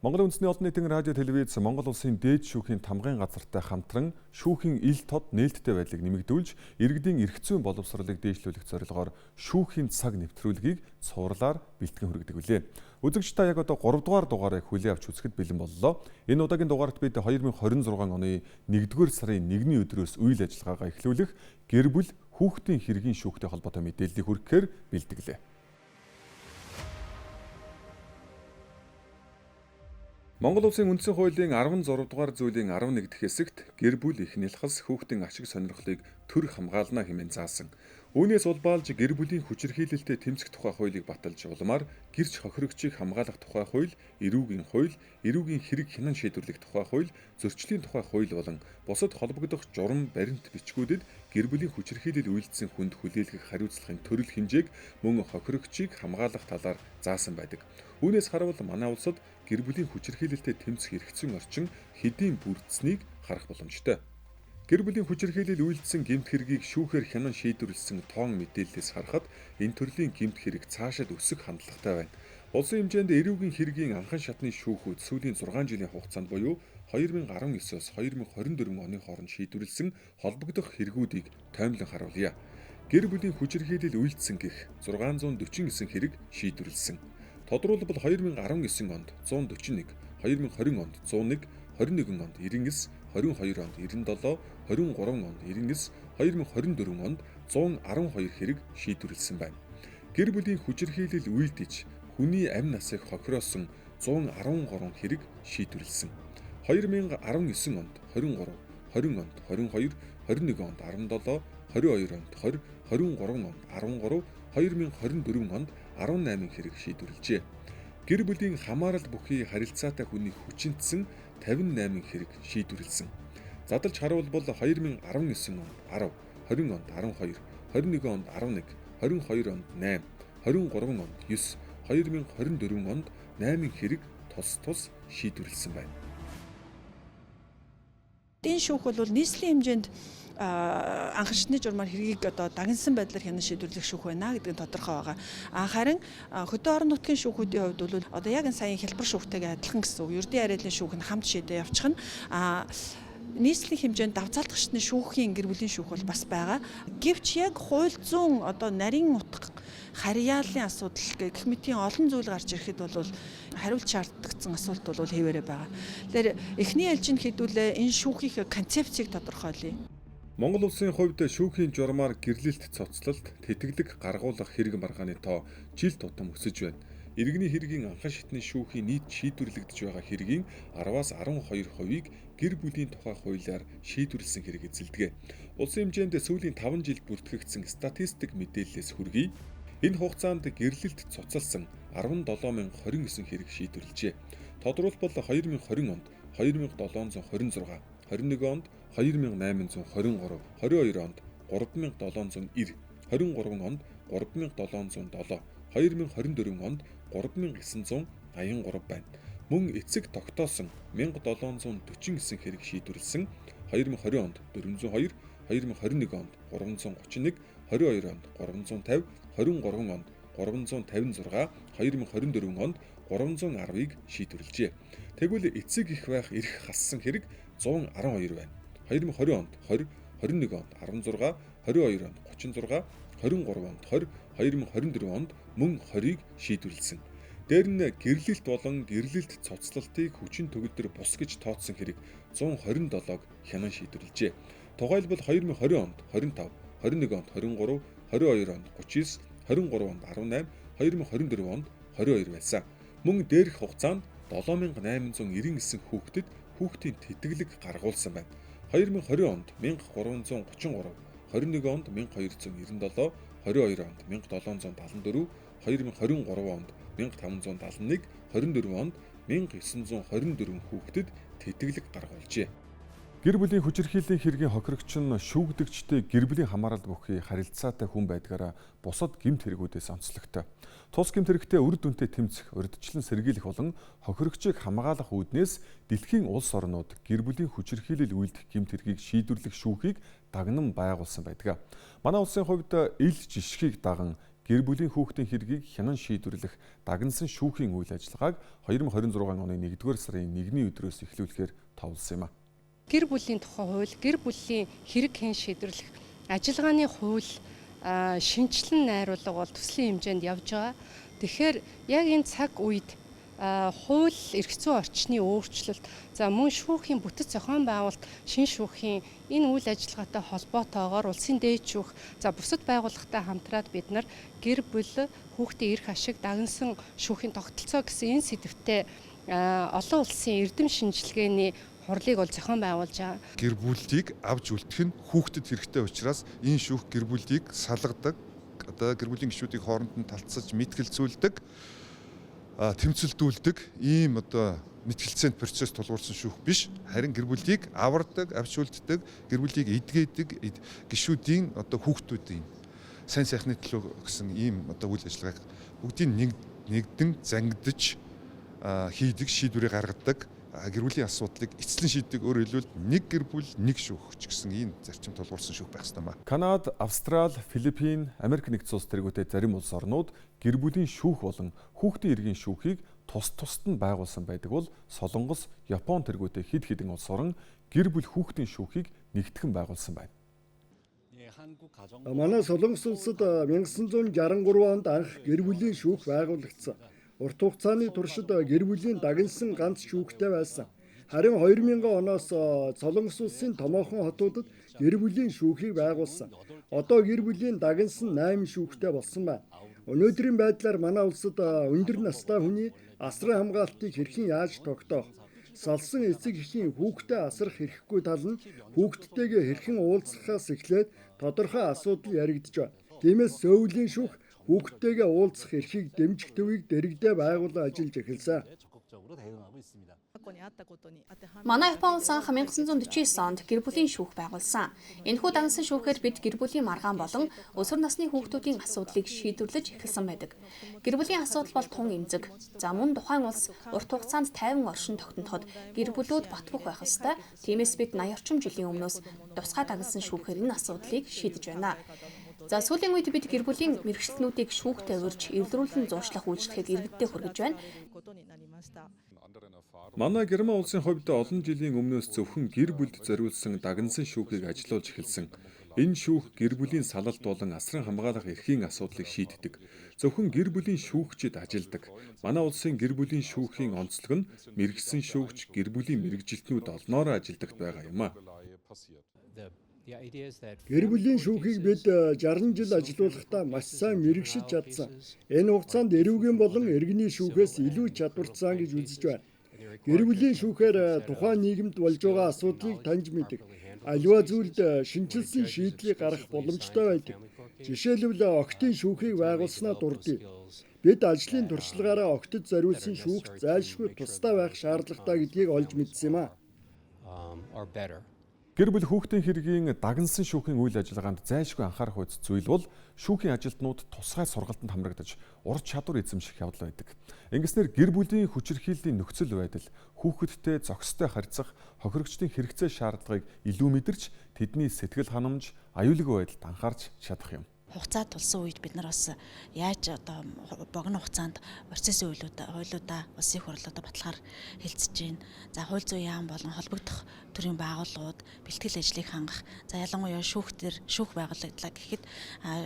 Монгол үндэсний олон нийтийн радио телевиз Монгол улсын дээд шүүхийн тамгын газартай хамтран шүүхийн ил тод нээлттэй байдлыг нэмэгдүүлж, иргэдийн эрх зүйн боловсролыг дээшлүүлэх зорилгоор шүүхийн цаг нэвтрүүлгийг цувралаар бэлтгэн хүргэдэг билээ. Үзэгч та яг одоо 3 дугаар дугаарыг хүлээн авч үзэхэд бэлэн боллоо. Энэ удаагийн дугаарт бид 2026 оны 1-р сарын 1-ний өдрөөс үйл ажиллагаагаа эхлүүлэх гэр бүл хүүхдийн хэргийн шүүхтэй холбоотой мэдээллийг хүргэхээр бэлтгэлээ. Монгол улсын үндсэн хуулийн 16 дугаар зүйлийн 11 дахь хэсэгт гэр бүл их нялхас хүүхдийн ашиг сонирхлыг төр хамгаална хэмээн заасан. Үүнээс улбаалж гэр бүлийн хүчирхийлэлтэй тэмцэх тухай хуулийг баталж уламар гэрч хохирогчийг хамгаалах тухай хууль, эрүүгийн хэрэг хянан шийдвэрлэх тухай хууль, зөрчлийн тухай хууль болон бусад холбогдох журам баримт бичгүүдэд гэр бүлийн хүчирхийлэл үйлдсэн хүнд хүлээлгэх хариуцлагын төрөл хэмжээг мөн хохирогчийг хамгаалах талаар заасан байдаг. Үүнээс харуул манай улсад гэр бүлийн хүчирхийлэлтэй тэмцэх эрх зүйн орчин хэдийн бүрдсэнийг харах боломжтой. Гэр бүлийн хүчирхийлэл үйлдсэн гэмт хэргийг шүүхээр хянан шийдвэрлсэн тоон мэдээллээс харахад энэ төрлийн гэмт хэрэг цаашид өсөх хандлагатай байна. Улсын хэмжээнд эрүүгийн хэргийн анхан шатны шүүхүүд сүүлийн 6 жилийн хугацаанд буюу 2019-с 2024 оны хооронд шийдвэрлсэн холбогдох хэрэгүүдийг тоймлон харуулъя. Гэр бүлийн хүчирхийлэл үйлдсэн гэх 649 хэрэг шийдвэрлсэн. Тодорхойлбол 2019 онд 141, 2020 онд 101, 21 онд 99, 22 онд 97, 23 онд 99, 2024 онд 112 хэрэг шийдвэрлсэн байна. Гэр бүлийн хүчирхийлэл үйлдэж хүний амь насыг хохироосон 113 хэрэг шийдвэрлсэн. 2019 онд 23, 20 онд 22, 21 онд 17, 22 онд 20, 23 онд 13, 2024 онд 18 хэрэг шийдвэрлэжээ. Гэр бүлийн хамаарал бүхий харилцаатай хүний хүчинтсэн 58 хэрэг шийдвэрлсэн. Задлж харуулбал 2019 онд 10, 20 онд 12, 21 онд 11, 22 онд 8, 23 онд 9, 2024 онд 8 хэрэг тус шийдвэрлсэн байна. Энэ шүүх бол нийслэлийн хэмжээнд анхан шатны журмаар хэргийг дагнсан байдлаар хянан шийдвэрлэх шүүх байна гэдэг нь тодорхой байгаа. Харин хөдөө орон нутгийн шүүхүүдийн хувьд бол яг энэ саяын хялбар шүүхтэйгээ адилхан гэсэн үг. Ердийн арайлын шүүх нь хамт шийдэ явчих нь нийслэлийн хэмжээнд давцаалтгчны шүүхийн гэр бүлийн шүүх бол бас байгаа. Гэвч яг хууль зүйн нарийн утга харьяалын асуудал гэх мэтийн олон зүйл гарч ирэхэд бол хариулт шаардлагатсан асуулт бол хэвээрээ байгаа. Тэгэхээр эхний ээлжинд хэдүүлээ энэ шүүхийн концепцийг тодорхойлъё. Монгол улсын хувьд шүүхийн журмаар гэрлэлт цоцлолт, тэтгэлэг гаргуулах хэрэг маргааны тоо жил тутам өсөж байна. Иргэний хэргийн анхан шатны шүүхийн нийт шийдвэрлэгдэж байгаа хэргийн 10-аас 12%-ийг гэр бүлийн тухай хуулиар шийдвэрлсэн хэрэг эзэлдэг. Улсын хэмжээнд сүүлийн 5 жилд бүртгэгдсэн статистик мэдээллээс хүргэе. Энэ хугацаанд гэрлэлт цуцалсан 17,029 хэрэг шийдвэрлэжээ. Тодорхойлбол 2020 онд 2726, 21 онд 2823, 22 онд 3790, 23 онд 3707, 2024 онд 3983 байна. Мөн эцэг тогтоосон 1749 хэрэг шийдвэрлсэн. 2020 онд 402, 2021 онд 331, 22 онд 350, 23 онд 356, 2024 онд 310-ыг шийдвэрлэжээ. Тэгвэл эцэг их байх эрх хассан хэрэг 112 байна. 2020 онд 20, 21 онд 16, 22 онд 36, 23 онд 20, 2024 онд мөн 20-ыг шийдвэрлсэн. Дээр нь гэрлэлт болон гэрлэлт цоцлолтыг хүчин төгөлдөр бус гэж тооцсон хэрэг 127-г хянан шийдвэрлэжээ. Тухайлбал 2020 онд 25, 21 онд 23, 22 онд 39, 23 онд 18, 2024 онд 22 байсан. Мөн дээрх хугацаанд 7899 хүүхдэд хүүхдийн тэтгэлэг гаргуулсан байна. 2020 онд 1333, 21 онд 1297, 22 онд 1774, 2023 онд 1571, 24 онд 1924 хүүхдэд тэтгэлэг гаргуулжээ. Гэр бүлийн хүчирхийллийн хэргийн хохирогч нь шүүгдэгчтэй гэр бүлийн хамаарал бүхий харилцаатай хүн байдгаараа бусад гэмт хэрэгүүдээс онцлогтой. Тус гэмт хэрэгтээ үр дүнтэй тэмцэх, урьдчилан сэргийлэх болон хохирогчийг хамгаалах үүднээс дэлхийн улс орнууд гэр бүлийн хүчирхийлэл үйлдэх гэмт хэргийг шийдвэрлэх шүүхийг дагнан байгуулсан байдаг. Манай улсын хувьд ил жишгийг даган гэр бүлийн хүүхдийн хэргийг хянан шийдвэрлэх дагнасан шүүхийн үйл ажиллагааг 2026 оны 1-р сарын 1-ний өдрөөс эхлүүлэхээр товлсон юм а. Гэр бүлийн тухай хууль, гэр бүлийн хэрэг хэн шийдвэрлэх ажиллагааны хууль шинжилэн найруулга бол төслийн хэмжээнд явж байгаа. Тэгэхээр яг энэ цаг үед хууль эрх зүйн орчны өөрчлөлт, за мөн шүүхийн бүтэц зохион байгуулалт, шин шүүхийн энэ үйл ажиллагаатай холбоотойгоор улсын дээд шүүх, за бусад байгууллагатай хамтраад бид нар гэр бүл хүүхдийн эрх ашиг дагнасан шүүхийн тогтолцоо гэсэн энэ сэдвтэ олон улсын эрдэм шинжилгээний хурлыг бол зохион байгуулж байгаа. Гэр бүлийг авч үлдэх нь хүүхдэд хэрэгтэй учраас энэ шүүх гэр бүлийг салгадаг, одоо гэр бүлийн гишүүдийн хооронд нь талцаж мэтгэлцүүлдэг, тэмцэлдүүлдэг ийм одоо мэтгэлцээнд процесс тулгуурсан шүүх биш. Харин гэр бүлийг авардаг, авч үлддэг, гэр бүлийг эдгээдэг гишүүдийн одоо хүүхдүүдийн сайн сайхны төлөө гэсэн ийм одоо үйл ажиллагааг бүгдийг нэгдэн зангидж хийдэг, шийдвэрийг гаргадаг, гэр бүлийн асуудлыг эцэслэн шийддэг, өөрөөр хэлбэл нэг гэр бүл нэг шүүгч гэсэн ийм зарчим тулгуурсан шүүх байх ёстой юм байна. Канада, Австрали, Филиппин, Америк нэгдсэн улс тэргүүтээ зарим улс орнууд гэр бүлийн шүүх болон хүүхдийн эргийн шүүхийг тусад нь байгуулсан байдаг бол Солонгос, Япон тэргүүтээ хэд хэдэн улс орон гэр бүл хүүхдийн шүүхийг нэгтгэн байгуулсан байна. Манай Солонгос улсад 1963 онд анх гэр бүлийн шүүх байгуулагдсан. Урт хугацааны туршид гэр бүлийн дагнасан ганц шүүхтэй байсан. Харин 2000 оноос Солонгос улсын томоохон хотуудад гэр бүлийн шүүхийг байгуулсан. Одоо гэр бүлийн дагнасан 8 шүүхтэй болсон байна. Өнөөдрийн байдлаар манай улсад өндөр настай хүний асран хамгаалтыг хэрхэн яаж тогтоох, салсан эцэг эхийн хүүхдээ асрах эрхгүй тал нь хүүхдтэйгээ хэрхэн уулзахаас эхлээд тодорхой асуудал яригдж байна. Тиймээс Сөүлийн шүүх хүүхдтэйгээ уулзах эрхийг дэмжих төвийг дэрэгдээ байгуулан ажиллаж эхэлсэн. Манай Япон улс анх 1949 онд гэр бүлийн шүүх байгуулсан. Энэхүү дагнасан шүүхээр бид гэр бүлийн маргаан болон өсвөр насны хүүхдүүдийн асуудлыг шийдвэрлэж эхэлсэн байдаг. Гэр бүлийн асуудал бол тун эмзэг. За мөн тухайн улс урт хугацаанд тайван оршин тогтноход гэр бүлүүд батбөх байх ёстой. Тиймээс бид 80 орчим жилийн өмнөөс тусгай дагнасан шүүхээр энэ асуудлыг шийдэж байна. За сүүлийн үед бид гэр бүлийн мэргэжилтнүүдийг шүүхтэй урьж эвлэрүүлэн зуршлах үйлчлэгийг иргэддээ хүргэж байна. Манай Герман улсын хувьд олон жилийн өмнөөс зөвхөн гэр бүлд зориулсан дагнасан шүүхийг ажилуулж эхэлсэн. Энэ шүүх гэр бүлийн салалт болон асран хамгаалах эрхийн асуудлыг шийддэг. Зөвхөн гэр бүлийн шүүгчид ажилдаг. Манай улсын гэр бүлийн шүүхийн онцлог нь мэргэсэн шүүгч гэр бүлийн мэргэжилтнүүд олноороо ажилдагт байгаа юм а. Гэр бүлийн шүүхийг бид 60 жил ажилуулахдаа маш сайн мэргэшиж чадсан. Энэ хугацаанд эрүүгийн болон иргэний шүүхээс илүү чадварцсан гэж үзэж байна. Гэр бүлийн шүүхээр тухайн нийгэмд болж байгаа асуудлыг таньж мэддэг. Аливаа зүйлд шинжилсэн шийдлийг гаргах боломжтой байдаг. Жишээлбэл охидын шүүхийг байгуулснаа дурдъя. Бид ажлын туршлагаараа охидод зориулсан шүүхт зайлшгүй тусдаа байх шаардлагатай гэдгийг олж мэдсэн юм а. Гэр бүл хүүхдийн хэргийн дагнасан шүүхийн үйл ажиллагаанд зайлшгүй анхаарах хүч зүйл бол шүүхийн ажилтнууд тусгай сургалтанд хамрагдаж ур чадвар эзэмших явдал байдаг. Ингэснээр гэр бүлийн хүчирхийллийн нөхцөл байдал, хүүхэдтэй зохистой харьцах, хохирогчдын хэрэгцээ шаардлагыг илүү мэдэрч тэдний сэтгэл ханамж, аюулгүй байдалд анхаарч чадах юм. Хугацаа тулсан үед бид нар бас яаж одоо богино хугацаанд процессын хуулиудаа улсын их хурлуудад баталгаар хэлцэж байна. За хууль зүйн яам болон холбогдох төрлийн байгууллагууд бэлтгэл ажлыг хангах. За ялангуяа шүүх байгуулагдлаа гэхэд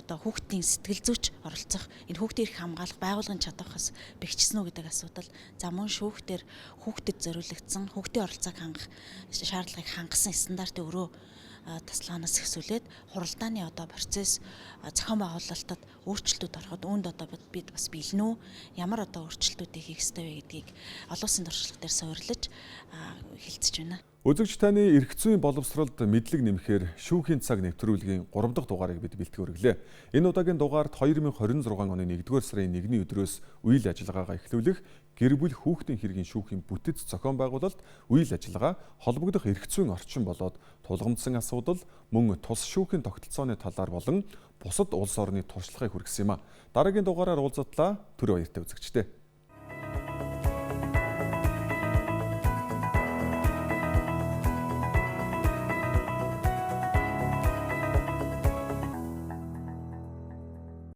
одоо хүүхдийн сэтгэл зүйч оролцох, энэ хүүхдийн эрх хамгаалах байгууллагын чадвархаас бэхжсэн үү гэдэг асуудал. За мөн шүүхтэр хүүхдэд зориулагдсан хүүхдийн оролцоог хангах шаардлагыг хангасан стандартын өрөө тасалгаанаас ихсүүлээд хуралдааны одоо процесс зохион байгуулалтад өөрчлөлтүүд ороход үүнд одоо бид бас бэлэн үү, ямар одоо өөрчлөлтүүдийг хийх ёстой вэ гэдгийг олон улсын туршлага дээр суурилж хэлцэж байна. Үзэгч таны эрх зүйн боловсролд мэдлэг нэмэхээр шүүхийн цаг нэвтрүүлгийн 3 дахь дугаарыг бид бэлтгэн өргөлээ. Энэ удаагийн дугаард 2026 оны 1-р сарын 1-ний өдрөөс үйл ажиллагаагаа эхлүүлэх гэр бүл хүүхдийн хэргийн шүүхийн бүтэц зохион байгуулалт үйл ажиллагаа холбогдох эрх зүйн орчин болоод тулгамдсан асуудал мөн тус шүүхийн тогтолцооны талаар болон бусад улс орны туршлагыг хүргэсэн юм а. Дараагийн дугаараар уулзтлаа. Түр баяртай үзэгчдээ.